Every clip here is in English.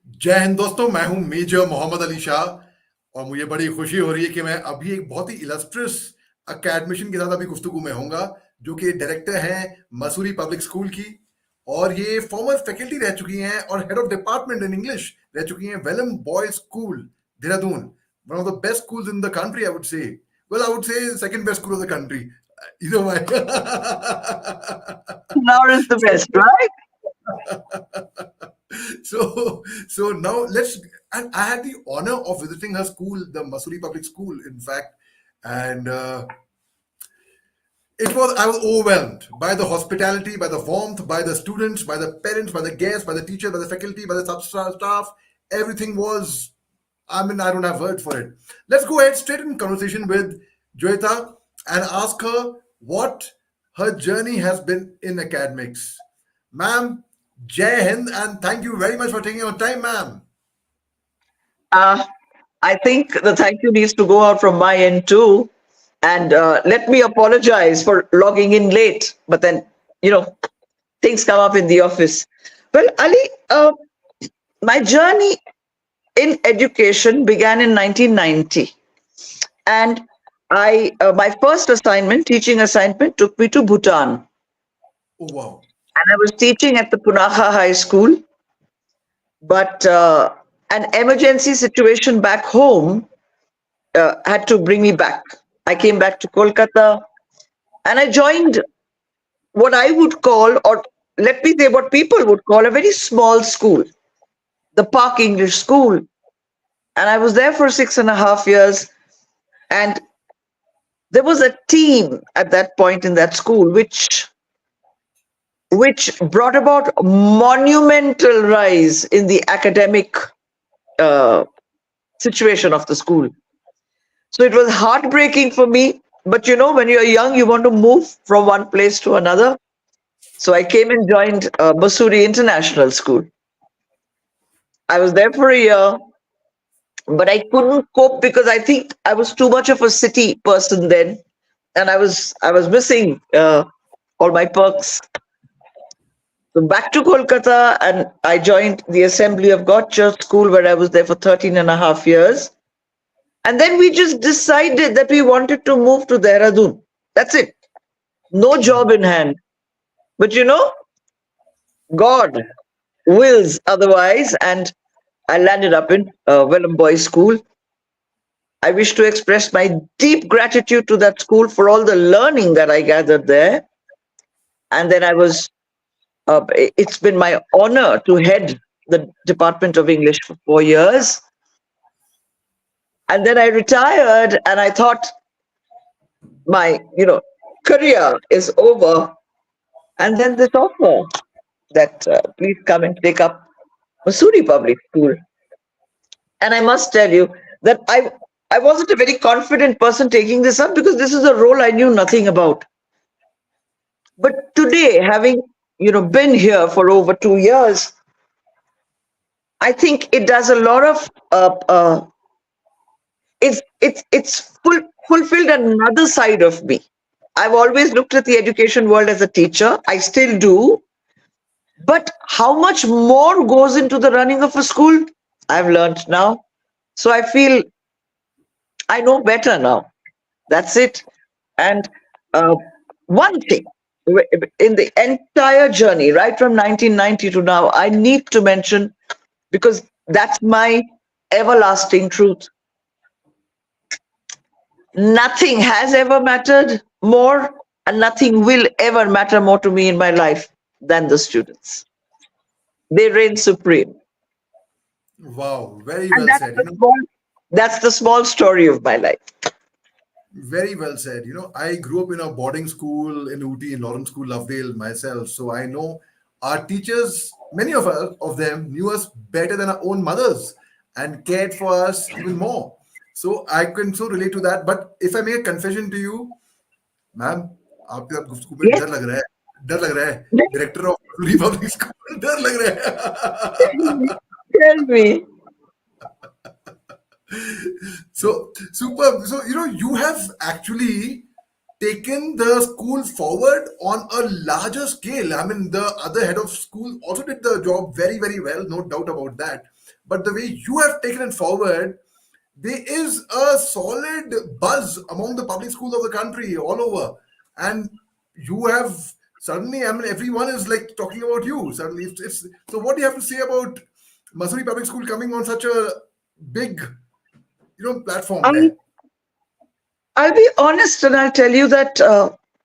जय हिंद दोस्तों, मैं हूं मेजर मोहम्मद अली शाह और मुझे बड़ी खुशी हो रही है कि मैं अभी एक बहुत ही इलस्ट्रियस अकेडमिशियन के साथ अभी गुफ्तगू में होऊंगा, जो कि डायरेक्टर हैं मसूरी पब्लिक स्कूल की। और ये फॉर्मर फैकल्टी रह चुकी हैं और head of department in English रह चुकी हैं Welham boys school, Dehradun. One of the best schools in the country, I would say. Well, I would say second best school of the country, either way. Now is the So best, right? so now let's. And I had the honor of visiting her school, the Mussoorie Public School, in fact, and it was I was overwhelmed by the hospitality, by the warmth, by the students, by the parents, by the guests, by the teachers, by the faculty, by the staff. Everything was. I mean, I don't have words for it. Let's go ahead straight in conversation with Joyeeta and ask her what her journey has been in academics. Ma'am, Jai Hind, and thank you very much for taking your time, ma'am. Uh, I think the thank you needs to go out from my end too. And let me apologize for logging in late, but then, you know, things come up in the office. Well, Ali, my journey in education began in 1990. And my first assignment, teaching assignment, took me to Bhutan. Oh, wow. And I was teaching at the Punakha High School. But an emergency situation back home had to bring me back. I came back to Kolkata and I joined what I would call, or let me say what people would call, a very small school, the Park English School. And I was there for 6.5 years. And there was a team at that point in that school which brought about monumental rise in the academic uh, situation of the school. So it was heartbreaking for me. But you know, when you're young, you want to move from one place to another. So I came and joined Mussoorie International School. I was there for a year, but I couldn't cope because I think I was too much of a city person then, and I was missing all my perks. So back to Kolkata, and I joined the Assembly of God Church School, where I was there for 13.5 years. And then we just decided that we wanted to move to Dehradun. That's it. No job in hand. But you know, God wills otherwise. And I landed up in Welham Boys School. I wish to express my deep gratitude to that school for all the learning that I gathered there. And then it's been my honor to head the Department of English for 4 years. And then I retired and I thought my, career is over. And then this offer that please come and take up Mussoorie Public School. And I must tell you that I wasn't a very confident person taking this up because this is a role I knew nothing about. But today, having been here for over 2 years, I think it does a lot of fulfilled another side of me. I've always looked at the education world as a teacher. I still do. But how much more goes into the running of a school? I've learned now. So I feel I know better now. That's it. And one thing in the entire journey, right from 1990 to now, I need to mention, because that's my everlasting truth. Nothing has ever mattered more, and nothing will ever matter more to me in my life than the students. They reign supreme. Wow, very And well said. that's the small story of my life. Very well said. I grew up in a boarding school in Ooty, in Lawrence School, Lovedale myself. So I know our teachers, many of them knew us better than our own mothers and cared for us even more. So I can so relate to that. But if I make a confession to you, ma'am, आपके साथ गुफ्तगू में Yes. डर लग रहा है director of public school, डर लग रहा है. Tell me. So super. So you have actually taken the school forward on a larger scale. I mean, the other head of school also did the job very, very well, no doubt about that. But the way you have taken it forward, there is a solid buzz among the public schools of the country all over. And you have suddenly, I mean, everyone is like talking about you. Suddenly, it's so. What do you have to say about Mussoorie Public School coming on such a big, platform I, there? I'll be honest and I'll tell you that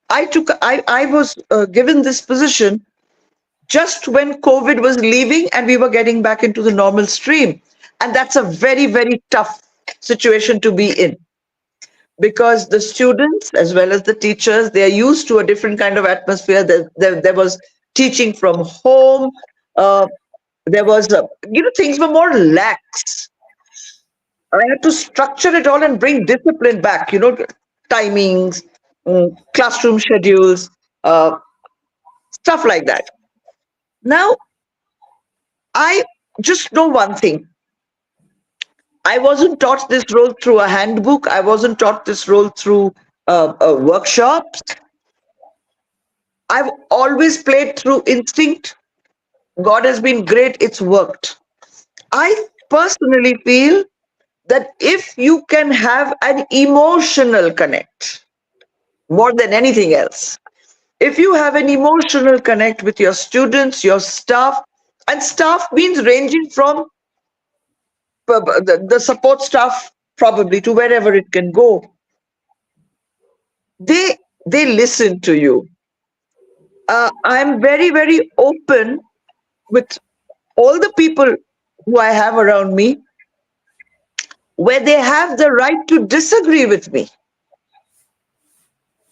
I was given this position just when COVID was leaving and we were getting back into the normal stream. And that's a very, very tough situation to be in, because the students as well as the teachers, they are used to a different kind of atmosphere. There was teaching from home. Uh, there was, things were more lax. I had to structure it all and bring discipline back, timings, classroom schedules, uh, stuff like that. Now, I just know one thing. I wasn't taught this role through a handbook. I wasn't taught this role through workshops. I've always played through instinct. God has been great. It's worked. I personally feel that if you can have an emotional connect more than anything else, if you have an emotional connect with your students, your staff, and staff means ranging from the support staff probably to wherever it can go, they they listen to you. I'm very, very open with all the people who I have around me, where they have the right to disagree with me.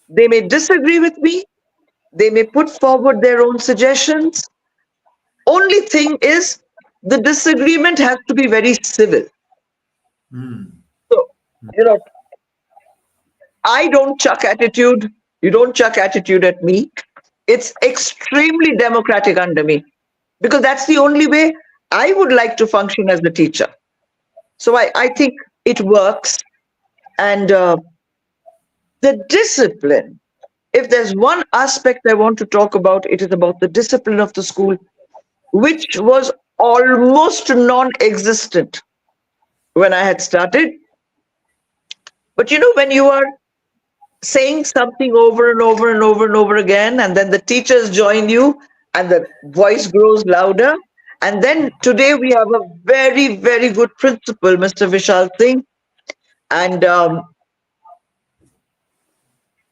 They may disagree with me, they may put forward their own suggestions. Only thing is, the disagreement has to be very civil. So, you know, I don't chuck attitude. You don't chuck attitude at me. It's extremely democratic under me, because that's the only way I would like to function as a teacher. So I think it works. And the discipline, if there's one aspect I want to talk about, it is about the discipline of the school, which was almost non existent when I had started. But when you are saying something over and over and over and over again, and then the teachers join you, and the voice grows louder. And then today we have a very, very good principal, Mr. Vishal Singh. And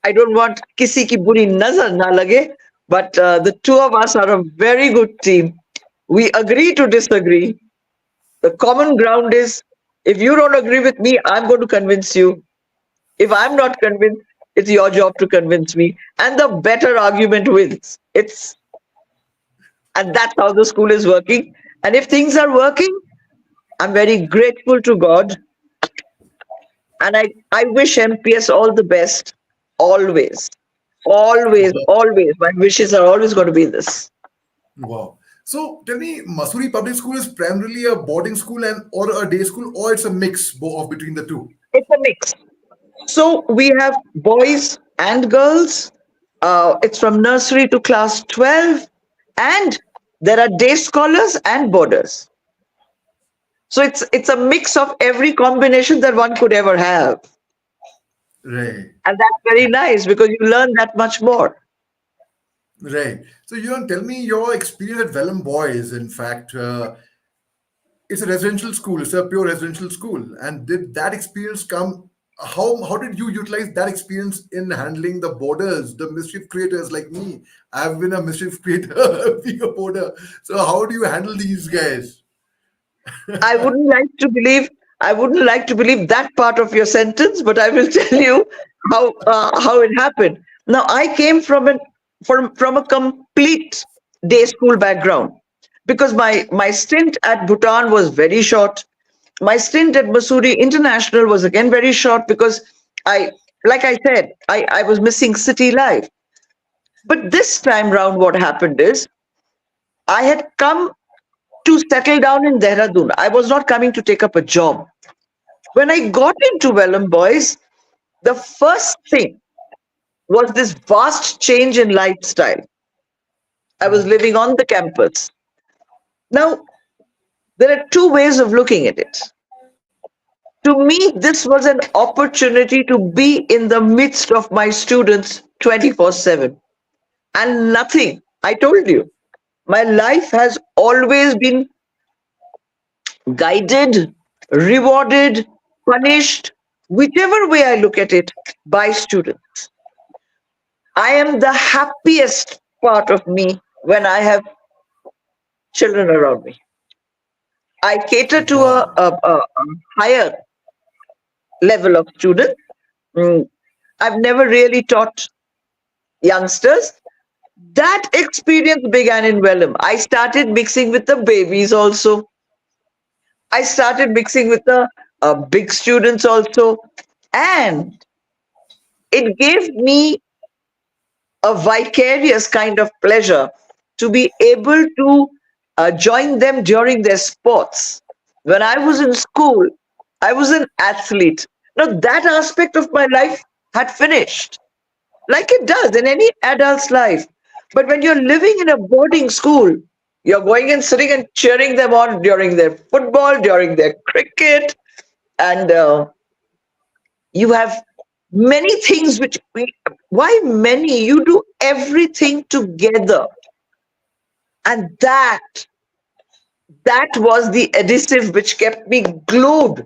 I don't want kisi ki buri nazar na lage, but the two of us are a very good team. We agree to disagree. The common ground is, if you don't agree with me, I'm going to convince you. If I'm not convinced, it's your job to convince me. And the better argument wins. And that's how the school is working. And if things are working, I'm very grateful to God. And I wish MPS all the best. Always. Always, always. My wishes are always going to be this. Wow. So tell me, Mussoorie Public School is primarily a boarding school and or a day school, or it's a mix of between the two? It's a mix. So we have boys and girls. It's from nursery to class 12. And there are day scholars and boarders. So it's a mix of every combination that one could ever have. Right. And that's very nice, because you learn that much more. Right. So tell me your experience at Welham Boys. In fact, it's a residential school. It's a pure residential school. And did that experience come? How did you utilize that experience in handling the boarders, the mischief creators like me? I've been a mischief creator, being a boarder. So how do you handle these guys? I wouldn't like to believe I wouldn't like to believe that part of your sentence, but I will tell you how it happened. Now, I came from a complete day school background, because my stint at Bhutan was very short. My stint at Mussoorie International was again very short, because like I said, I was missing city life. But this time round, what happened is, I had come to settle down in Dehradun. I was not coming to take up a job. When I got into Welham Boys, the first thing was this vast change in lifestyle. I was living on the campus. Now, There are two ways of looking at it. To me, this was an opportunity to be in the midst of my students 24/7. And nothing, I told you, my life has always been guided, rewarded, punished, whichever way I look at it, by students. I am the happiest part of me when I have children around me. I cater to Wow. a higher level of students. Mm, I've never really taught youngsters. That experience began in Welham. I started mixing with the babies also. I started mixing with the big students also. And it gave me a vicarious kind of pleasure to be able to join them during their sports. When I was in school, I was an athlete. Now, that aspect of my life had finished, like it does in any adult's life. But when you're living in a boarding school, you're going and sitting and cheering them on during their football, during their cricket, and you have many things which why many? You do everything together. And that was the adhesive which kept me glued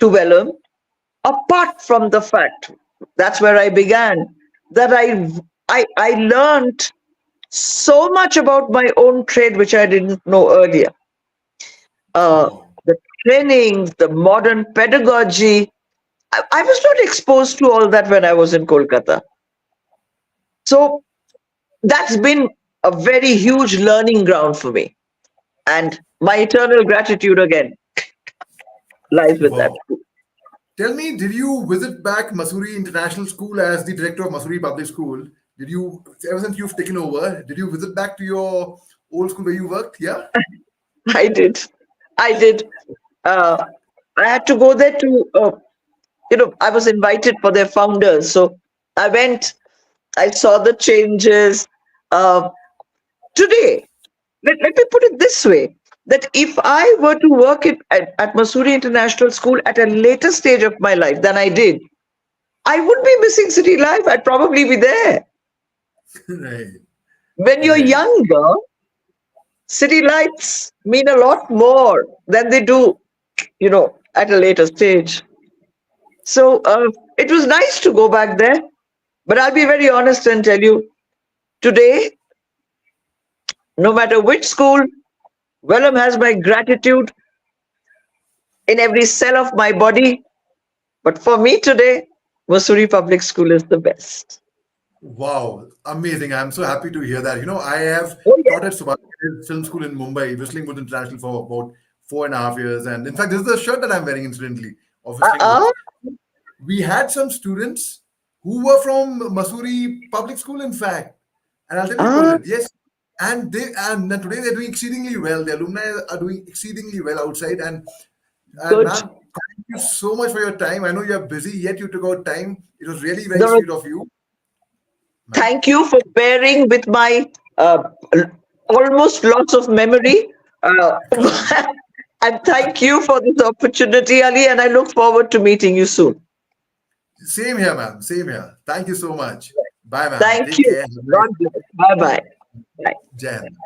to Vellum, apart from the fact that's where I began, that I learned so much about my own trade which I didn't know earlier. Uh, Wow. the trainings, the modern pedagogy. I was not exposed to all that when I was in Kolkata. So that's been a very huge learning ground for me. And my eternal gratitude again lies with that Wow. school. Tell me, did you visit back Mussoorie International School as the director of Mussoorie Public School? Did you, ever since you've taken over, did you visit back to your old school where you worked? Yeah? I did. I did. Uh, I had to go there to, I was invited for their founders. So I went, I saw the changes. Uh, Today, let me put it this way, that if I were to work at Mussoorie International School at a later stage of my life than I did, I would be missing city life. I'd probably be there. Right. When you're Right. younger, city lights mean a lot more than they do, at a later stage. So it was nice to go back there. But I'll be very honest and tell you, today, no matter which school, Welham has my gratitude in every cell of my body. But for me today, Mussoorie Public School is the best. Wow, amazing. I'm so happy to hear that. I have Oh, taught yeah. at Subhash Film School in Mumbai, Whistling Woods International for about 4.5 years. And in fact, this is the shirt that I'm wearing, incidentally, of Whistling Uh-uh. Woods. We had some students who were from Mussoorie Public School, in fact. And I'll tell you about Ah, it. Yes. And then today they're doing exceedingly well. The alumni are doing exceedingly well outside. And good. ma'am, thank you so much for your time. I know you're busy, yet you took out time. It was really very Doro, sweet of you, ma'am. thank you for bearing with my l- almost loss of memory. And thank you for this opportunity, Ali. And I look forward to meeting you soon. Same here, ma'am. Same here. Thank you so much. Bye, ma'am. Thank Take you. care. Have a nice God bless. Bye bye. Bye. Jan.